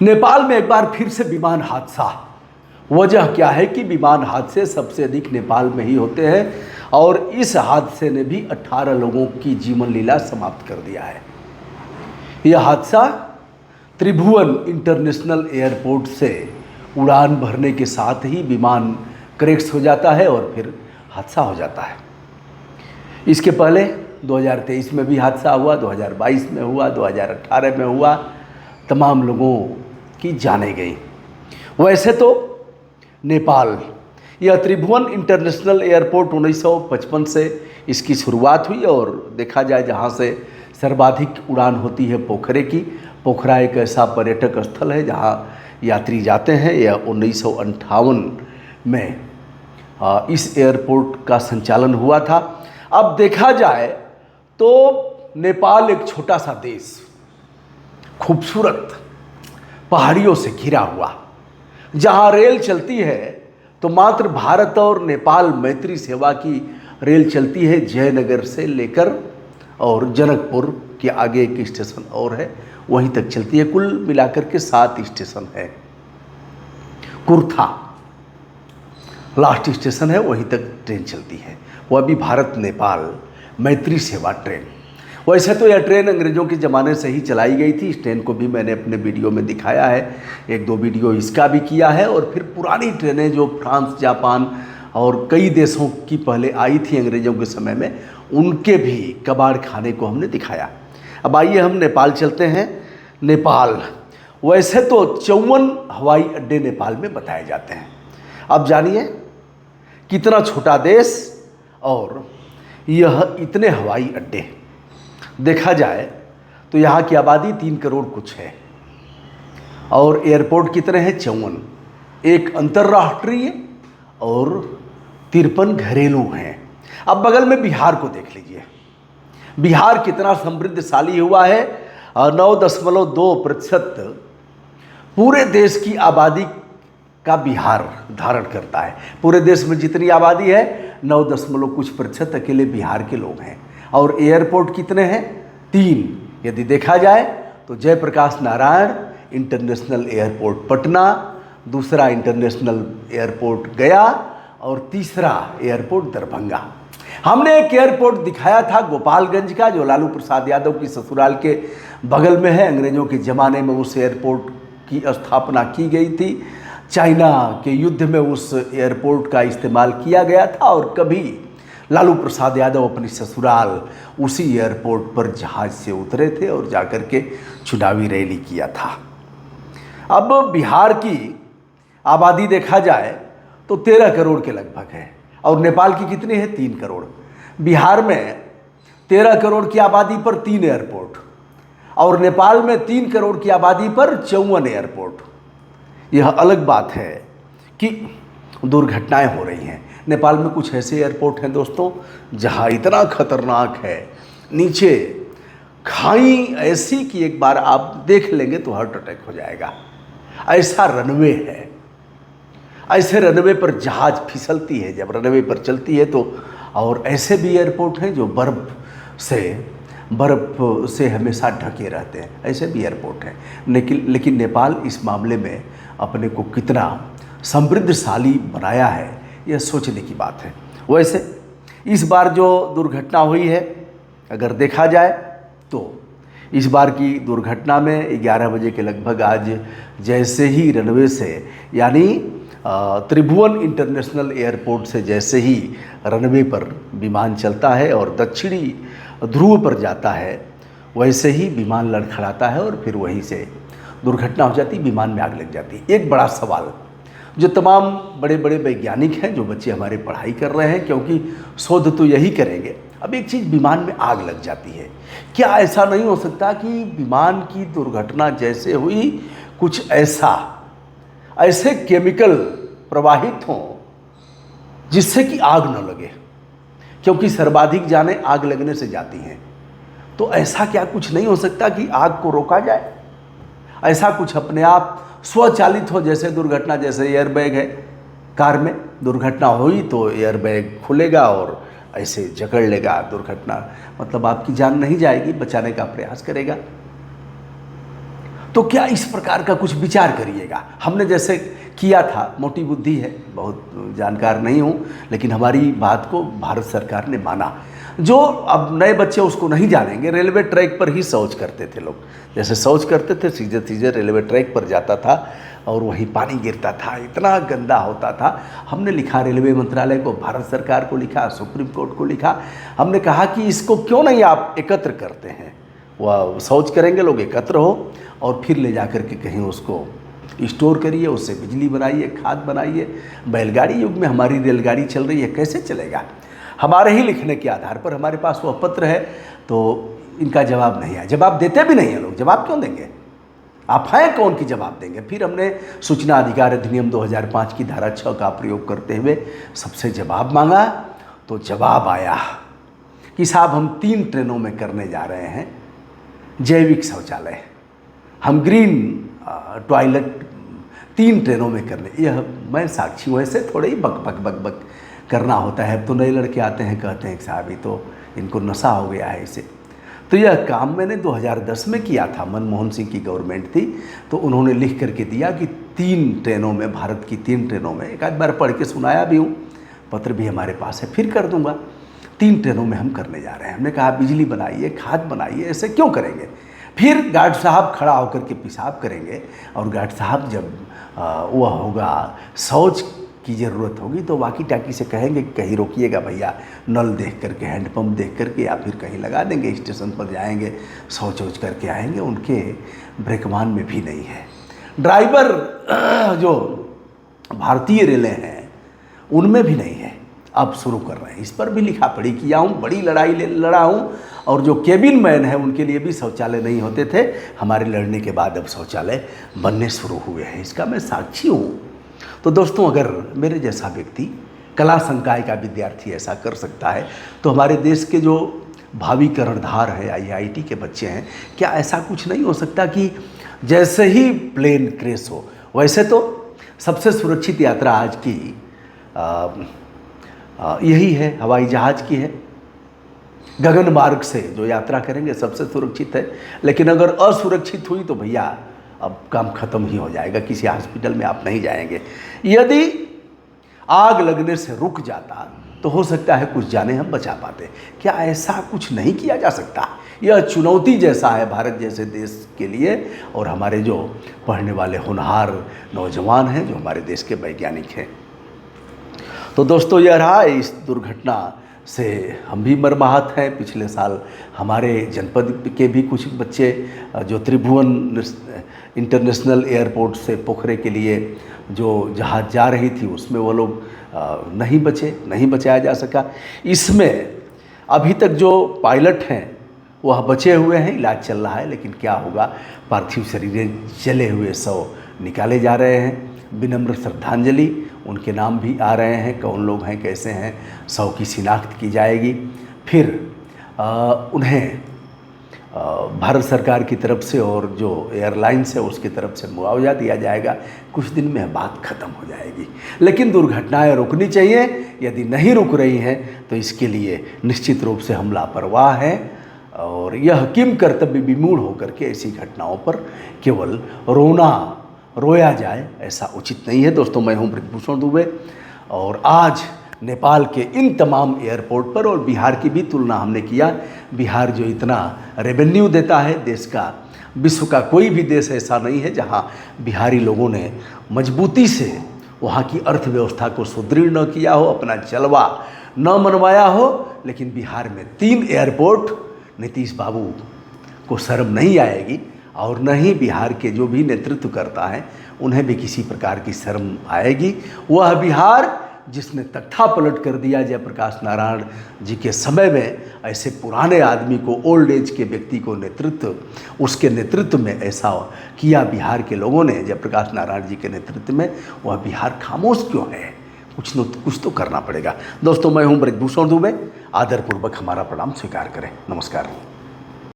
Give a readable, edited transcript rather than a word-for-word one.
नेपाल में एक बार फिर से विमान हादसा। वजह क्या है कि विमान हादसे सबसे अधिक नेपाल में ही होते हैं और इस हादसे ने भी 18 लोगों की जीवन लीला समाप्त कर दिया है। यह हादसा त्रिभुवन इंटरनेशनल एयरपोर्ट से उड़ान भरने के साथ ही विमान क्रैश हो जाता है और फिर हादसा हो जाता है। इसके पहले 2023 में भी हादसा हुआ, 2022 में हुआ, 2018 में हुआ, तमाम लोगों की जानें गई। वैसे तो नेपाल यह त्रिभुवन इंटरनेशनल एयरपोर्ट 1955 से इसकी शुरुआत हुई और देखा जाए जहाँ से सर्वाधिक उड़ान होती है पोखरे की। पोखरा एक ऐसा पर्यटक स्थल है जहाँ यात्री जाते हैं। यह 1958 में इस एयरपोर्ट का संचालन हुआ था। अब देखा जाए तो नेपाल एक छोटा सा देश, खूबसूरत पहाड़ियों से घिरा हुआ, जहाँ रेल चलती है तो मात्र भारत और नेपाल मैत्री सेवा की रेल चलती है। जयनगर से लेकर और जनकपुर के आगे एक स्टेशन और है, वहीं तक चलती है। कुल मिलाकर के 7 स्टेशन है। कुर्था लास्ट स्टेशन है, वहीं तक ट्रेन चलती है। वह भी भारत नेपाल मैत्री सेवा ट्रेन। वैसे तो यह ट्रेन अंग्रेज़ों के ज़माने से ही चलाई गई थी। इस ट्रेन को भी मैंने अपने वीडियो में दिखाया है, 1-2 वीडियो इसका भी किया है। और फिर पुरानी ट्रेनें जो फ्रांस, जापान और कई देशों की पहले आई थी अंग्रेज़ों के समय में, उनके भी कबाड़ खाने को हमने दिखाया। अब आइए हम नेपाल चलते हैं। नेपाल वैसे तो 54 हवाई अड्डे नेपाल में बताए जाते हैं। अब जानिए कितना छोटा देश और यह इतने हवाई अड्डे। देखा जाए तो यहाँ की आबादी 3 करोड़ कुछ है और एयरपोर्ट कितने हैं? 54। एक अंतर्राष्ट्रीय और 53 घरेलू हैं। अब बगल में बिहार को देख लीजिए। बिहार कितना समृद्धशाली हुआ है। 9.2% पूरे देश की आबादी का बिहार धारण करता है। पूरे देश में जितनी आबादी है 9 कुछ % अकेले बिहार के लोग हैं। और एयरपोर्ट कितने हैं? 3। यदि देखा जाए तो जयप्रकाश नारायण इंटरनेशनल एयरपोर्ट पटना, दूसरा इंटरनेशनल एयरपोर्ट गया और तीसरा एयरपोर्ट दरभंगा। हमने एक एयरपोर्ट दिखाया था गोपालगंज का, जो लालू प्रसाद यादव की ससुराल के बगल में है। अंग्रेज़ों के ज़माने में उस एयरपोर्ट की स्थापना की गई थी। चाइना के युद्ध में उस एयरपोर्ट का इस्तेमाल किया गया था और कभी लालू प्रसाद यादव अपनी ससुराल उसी एयरपोर्ट पर जहाज़ से उतरे थे और जाकर के चुनावी रैली किया था। अब बिहार की आबादी देखा जाए तो 13 करोड़ के लगभग है और नेपाल की कितनी है? 3 करोड़। बिहार में 13 करोड़ की आबादी पर 3 एयरपोर्ट और नेपाल में 3 करोड़ की आबादी पर 54 एयरपोर्ट। यह अलग बात है कि दुर्घटनाएं हो रही हैं। नेपाल में कुछ ऐसे एयरपोर्ट हैं दोस्तों जहां इतना खतरनाक है, नीचे खाई ऐसी कि एक बार आप देख लेंगे तो हार्ट अटैक हो जाएगा। ऐसा रनवे है। ऐसे रनवे पर जहाज फिसलती है जब रनवे पर चलती है तो। और ऐसे भी एयरपोर्ट हैं जो बर्फ़ से हमेशा ढके रहते हैं। ऐसे भी एयरपोर्ट हैं। लेकिन नेपाल इस मामले में अपने को कितना समृद्धशाली बनाया है, यह सोचने की बात है। वैसे इस बार जो दुर्घटना हुई है, अगर देखा जाए तो इस बार की दुर्घटना में 11 बजे के लगभग आज जैसे ही रनवे से, यानी त्रिभुवन इंटरनेशनल एयरपोर्ट से जैसे ही रनवे पर विमान चलता है और दक्षिणी ध्रुव पर जाता है, वैसे ही विमान लड़खड़ाता है और फिर वहीं से दुर्घटना हो जाती, विमान में आग लग जाती। एक बड़ा सवाल जो तमाम बड़े बड़े वैज्ञानिक हैं, जो बच्चे हमारे पढ़ाई कर रहे हैं, क्योंकि शोध तो यही करेंगे। अब एक चीज़, विमान में आग लग जाती है, क्या ऐसा नहीं हो सकता कि विमान की दुर्घटना जैसे हुई कुछ ऐसे केमिकल प्रवाहित हों जिससे कि आग न लगे? क्योंकि सर्वाधिक जानें आग लगने से जाती हैं। तो ऐसा क्या कुछ नहीं हो सकता कि आग को रोका जाए? ऐसा कुछ अपने आप स्वचालित हो, जैसे दुर्घटना, जैसे एयरबैग है कार में, दुर्घटना हुई तो एयरबैग खुलेगा और ऐसे जकड़ लेगा। दुर्घटना मतलब आपकी जान नहीं जाएगी, बचाने का प्रयास करेगा। तो क्या इस प्रकार का कुछ विचार करिएगा। हमने जैसे किया था, मोटी बुद्धि है, बहुत जानकार नहीं हूँ, लेकिन हमारी बात को भारत सरकार ने माना। जो अब नए बच्चे उसको नहीं जानेंगे, रेलवे ट्रैक पर ही शौच करते थे लोग, जैसे शौच करते थे सीधे सीधे रेलवे ट्रैक पर जाता था और वहीं पानी गिरता था, इतना गंदा होता था। हमने लिखा रेलवे मंत्रालय को, भारत सरकार को लिखा, सुप्रीम कोर्ट को लिखा। हमने कहा कि इसको क्यों नहीं आप एकत्र करते हैं, वह शौच करेंगे लोग, एकत्र हो और फिर ले जा कर के कहीं उसको स्टोर करिए, उससे बिजली बनाइए, खाद बनाइए। बैलगाड़ी युग में हमारी रेलगाड़ी चल रही है, कैसे चलेगा। हमारे ही लिखने के आधार पर हमारे पास वह पत्र है, तो इनका जवाब नहीं है। जवाब देते भी नहीं है लोग, जवाब क्यों देंगे, आप हैं कौन कि जवाब देंगे। फिर हमने सूचना अधिकार अधिनियम 2005 की धारा 6 का प्रयोग करते हुए सबसे जवाब मांगा, तो जवाब आया कि साहब हम 3 ट्रेनों में करने जा रहे हैं जैविक शौचालय, हम ग्रीन टॉयलेट 3 ट्रेनों में करने। यह मैं साक्षी हूँ, ऐसे थोड़े ही बक बक बक बक करना होता है। अब तो नए लड़के आते हैं, कहते हैं कि साहब ये तो इनको नशा हो गया है इसे। तो यह काम मैंने 2010 में किया था, मनमोहन सिंह की गवर्नमेंट थी, तो उन्होंने लिख करके दिया कि 3 ट्रेनों में, भारत की 3 ट्रेनों में, एक आध बार पढ़ के सुनाया भी हूँ, पत्र भी हमारे पास है, फिर कर दूंगा। 3 ट्रेनों में हम करने जा रहे हैं। हमने कहा बिजली बनाइए, खाद बनाइए, ऐसे क्यों करेंगे। फिर गार्ड साहब खड़ा होकर के पेशाब करेंगे और गार्ड साहब जब वह होगा शौच की ज़रूरत होगी तो वाकी टाकी से कहेंगे कि कहीं रोकिएगा भैया, नल देख करके, हैंडपम्प देख करके, या फिर कहीं लगा देंगे, स्टेशन पर जाएंगे, शौच वौच करके आएंगे। उनके ब्रेकमान में भी नहीं है। ड्राइवर जो भारतीय रेलें हैं उनमें भी नहीं है, अब शुरू कर रहे हैं। इस पर भी लिखा पढ़ी किया हूँ, बड़ी लड़ाई लड़ा हूँ। और जो केबिन मैन है उनके लिए भी शौचालय नहीं होते थे, हमारे लड़ने के बाद अब शौचालय बनने शुरू हुए हैं, इसका मैं साक्षी हूँ। तो दोस्तों, अगर मेरे जैसा व्यक्ति, कला संकाय का विद्यार्थी ऐसा कर सकता है, तो हमारे देश के जो भावी कर्णधार है, IIT के बच्चे हैं, क्या ऐसा कुछ नहीं हो सकता कि जैसे ही प्लेन क्रैश हो, वैसे तो सबसे सुरक्षित यात्रा आज की यही है, हवाई जहाज़ की है। गगन मार्ग से जो यात्रा करेंगे सबसे सुरक्षित है। लेकिन अगर असुरक्षित हुई तो भैया अब काम खत्म ही हो जाएगा, किसी हॉस्पिटल में आप नहीं जाएंगे। यदि आग लगने से रुक जाता तो हो सकता है कुछ जाने हम बचा पाते। क्या ऐसा कुछ नहीं किया जा सकता। यह चुनौती जैसा है भारत जैसे देश के लिए, और हमारे जो पढ़ने वाले होनहार नौजवान हैं, जो हमारे देश के वैज्ञानिक हैं। तो दोस्तों, यह रहा, इस दुर्घटना से हम भी मर्माहत हैं। पिछले साल हमारे जनपद के भी कुछ बच्चे जो त्रिभुवन इंटरनेशनल एयरपोर्ट से पोखरे के लिए जो जहाज़ जा रही थी, उसमें वो लोग नहीं बचे, नहीं बचाया जा सका। इसमें अभी तक जो पायलट हैं वह बचे हुए हैं, इलाज चल रहा है। लेकिन क्या होगा, पार्थिव शरीरें जले हुए शव निकाले जा रहे हैं। विनम्र श्रद्धांजलि, उनके नाम भी आ रहे हैं, कौन लोग हैं, कैसे हैं, शव की शिनाख्त की जाएगी। फिर उन्हें भारत सरकार की तरफ से और जो एयरलाइंस है उसकी तरफ से मुआवजा दिया जाएगा। कुछ दिन में बात खत्म हो जाएगी। लेकिन दुर्घटनाएं रुकनी चाहिए, यदि नहीं रुक रही हैं तो इसके लिए निश्चित रूप से हम लापरवाह हैं। और यह किम कर्तव्य विमूढ़ होकर के ऐसी घटनाओं पर केवल रोया जाए, ऐसा उचित नहीं है। दोस्तों, मैं हूं ब्रजभूषण दुबे, और आज नेपाल के इन तमाम एयरपोर्ट पर और बिहार की भी तुलना हमने किया। बिहार जो इतना रेवेन्यू देता है देश का, विश्व का कोई भी देश ऐसा नहीं है जहां बिहारी लोगों ने मजबूती से वहां की अर्थव्यवस्था को सुदृढ़ न किया हो, अपना जलवा न मनवाया हो। लेकिन बिहार में 3 एयरपोर्ट, नीतीश बाबू को शर्म नहीं आएगी, और न ही बिहार के जो भी नेतृत्व करता है उन्हें भी किसी प्रकार की शर्म आएगी। वह बिहार जिसने तख्ता पलट कर दिया जयप्रकाश नारायण जी के समय में, ऐसे पुराने आदमी को, ओल्ड एज के व्यक्ति को नेतृत्व, उसके नेतृत्व में ऐसा किया बिहार के लोगों ने, जयप्रकाश नारायण जी के नेतृत्व में, वह बिहार खामोश क्यों है। कुछ तो करना पड़ेगा। दोस्तों, मैं हूं ब्रजभूषण दुबे, आदरपूर्वक हमारा प्रणाम स्वीकार करें। नमस्कार।